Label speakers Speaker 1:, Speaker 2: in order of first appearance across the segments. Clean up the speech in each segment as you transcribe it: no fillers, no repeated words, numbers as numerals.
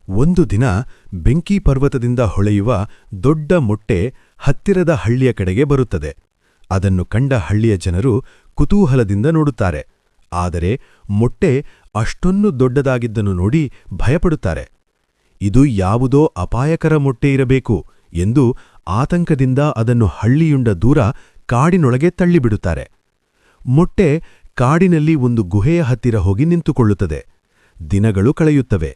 Speaker 1: ಒಂದು ದಿನ ಬೆಂಕಿ ಪರ್ವತದಿಂದ ಹೊಳೆಯುವ ದೊಡ್ಡ ಮೊಟ್ಟೆ ಹತ್ತಿರದ ಹಳ್ಳಿಯ ಕಡೆಗೆ ಬರುತ್ತದೆ. ಅದನ್ನು ಕಂಡ ಹಳ್ಳಿಯ ಜನರು ಕುತೂಹಲದಿಂದ ನೋಡುತ್ತಾರೆ. ಆದರೆ ಮೊಟ್ಟೆ ಅಷ್ಟೊಂದು ದೊಡ್ಡದಾಗಿದ್ದನ್ನು ನೋಡಿ ಭಯಪಡುತ್ತಾರೆ. ಇದು ಯಾವುದೋ ಅಪಾಯಕರ ಮೊಟ್ಟೆ ಇರಬೇಕು ಎಂದು ಆತಂಕದಿಂದ ಅದನ್ನು ಹಳ್ಳಿಯುಂಡ ದೂರ ಕಾಡಿನೊಳಗೆ ತಳ್ಳಿಬಿಡುತ್ತಾರೆ. ಮೊಟ್ಟೆ ಕಾಡಿನಲ್ಲಿ ಒಂದು ಗುಹೆಯ ಹತ್ತಿರ ಹೋಗಿ ನಿಂತುಕೊಳ್ಳುತ್ತದೆ. ದಿನಗಳು ಕಳೆಯುತ್ತವೆ.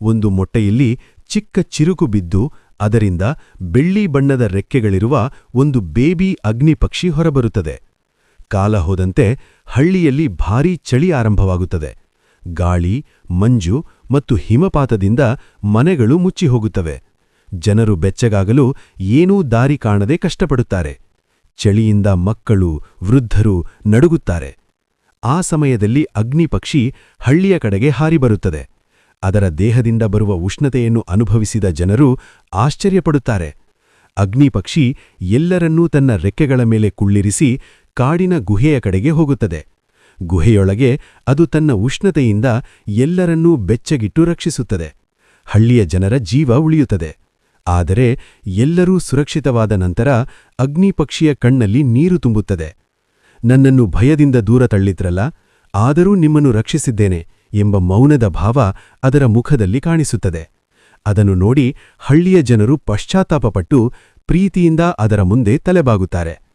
Speaker 1: ಒಂದು ಮೊಟ್ಟೆಯಲ್ಲಿ ಚಿಕ್ಕ ಚಿರುಕು ಬಿದ್ದು ಅದರಿಂದ ಬೆಳ್ಳಿ ಬಣ್ಣದ ರೆಕ್ಕೆಗಳಿರುವ ಒಂದು ಬೇಬಿ ಅಗ್ನಿಪಕ್ಷಿ ಹೊರಬರುತ್ತದೆ. ಕಾಲ ಹೋದಂತೆ ಹಳ್ಳಿಯಲ್ಲಿ ಭಾರೀ ಚಳಿ ಆರಂಭವಾಗುತ್ತದೆ. ಗಾಳಿ, ಮಂಜು ಮತ್ತು ಹಿಮಪಾತದಿಂದ ಮನೆಗಳು ಮುಚ್ಚಿಹೋಗುತ್ತವೆ. ಜನರು ಬೆಚ್ಚಗಾಗಲು ಏನೂ ದಾರಿ ಕಾಣದೆ ಕಷ್ಟಪಡುತ್ತಾರೆ. ಚಳಿಯಿಂದ ಮಕ್ಕಳು, ವೃದ್ಧರು ನಡುಗುತ್ತಾರೆ. ಆ ಸಮಯದಲ್ಲಿ ಅಗ್ನಿಪಕ್ಷಿ ಹಳ್ಳಿಯ ಕಡೆಗೆ ಹಾರಿಬರುತ್ತದೆ. ಅದರ ದೇಹದಿಂದ ಬರುವ ಉಷ್ಣತೆಯನ್ನು ಅನುಭವಿಸಿದ ಜನರು ಆಶ್ಚರ್ಯಪಡುತ್ತಾರೆ. ಅಗ್ನಿಪಕ್ಷಿ ಎಲ್ಲರನ್ನೂ ತನ್ನ ರೆಕ್ಕೆಗಳ ಮೇಲೆ ಕುಳ್ಳಿರಿಸಿ ಕಾಡಿನ ಗುಹೆಯ ಕಡೆಗೆ ಹೋಗುತ್ತದೆ. ಗುಹೆಯೊಳಗೆ ಅದು ತನ್ನ ಉಷ್ಣತೆಯಿಂದ ಎಲ್ಲರನ್ನೂ ಬೆಚ್ಚಗಿಟ್ಟು ರಕ್ಷಿಸುತ್ತದೆ. ಹಳ್ಳಿಯ ಜನರ ಜೀವ ಉಳಿಯುತ್ತದೆ. ಆದರೆ ಎಲ್ಲರೂ ಸುರಕ್ಷಿತವಾದ ನಂತರ ಅಗ್ನಿಪಕ್ಷಿಯ ಕಣ್ಣಲ್ಲಿ ನೀರು ತುಂಬುತ್ತದೆ. ನನ್ನನ್ನು ಭಯದಿಂದ ದೂರ ತಳ್ಳಿದ್ರಲ್ಲ, ಆದರೂ ನಿಮ್ಮನ್ನು ರಕ್ಷಿಸಿದ್ದೇನೆ ಎಂಬ ಮೌನದ ಭಾವ ಅದರ ಮುಖದಲ್ಲಿ ಕಾಣಿಸುತ್ತದೆ. ಅದನ್ನು ನೋಡಿ ಹಳ್ಳಿಯ ಜನರು ಪಶ್ಚಾತ್ತಾಪಪಟ್ಟು ಪ್ರೀತಿಯಿಂದ ಅದರ ಮುಂದೆ ತಲೆಬಾಗುತ್ತಾರೆ.